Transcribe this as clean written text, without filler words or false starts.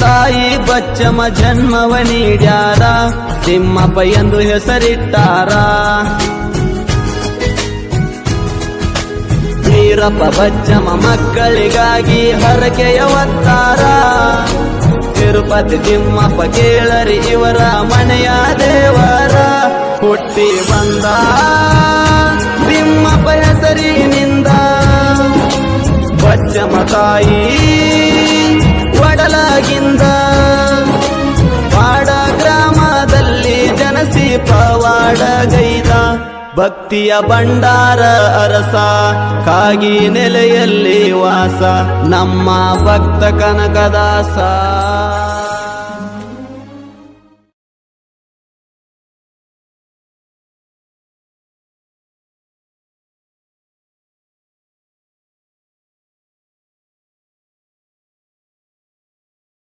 ತಾಯಿ ಬಚ್ಚಮ್ಮ ಜನ್ಮವ ನೀಡ್ಯಾರ, ತಿಮ್ಮಪ್ಪ ಎಂದು ಹೆಸರಿಟ್ಟಾರ. ವೀರಪ್ಪ ಬಚ್ಚಮ್ಮ ಮಕ್ಕಳಿಗಾಗಿ ಹರಕೆಯ ಹೊತ್ತಾರ. ತಿರುಪತಿ ತಿಮ್ಮಪ್ಪ ಕೇಳರಿ ಇವರ ಮನೆಯ ದೇವರ. ಹುಟ್ಟಿ ಬಂದ ತಿಮ್ಮಪ್ಪ ಹೆಸರಿನಿಂದ, ಬಚ್ಚಮ್ಮ ತಾಯಿ ಒಡಲಾಗಿಂದ. ಪಾಡ ಗ್ರಾಮದಲ್ಲಿ ಜನಸಿ ಪವಾಡಗೈದ, ಭಕ್ತಿಯ ಭಂಡಾರ ಅರಸ, ಕಾಗಿ ನೆಲೆಯಲ್ಲಿ ವಾಸ ನಮ್ಮ ಭಕ್ತ ಕನಕದಾಸ.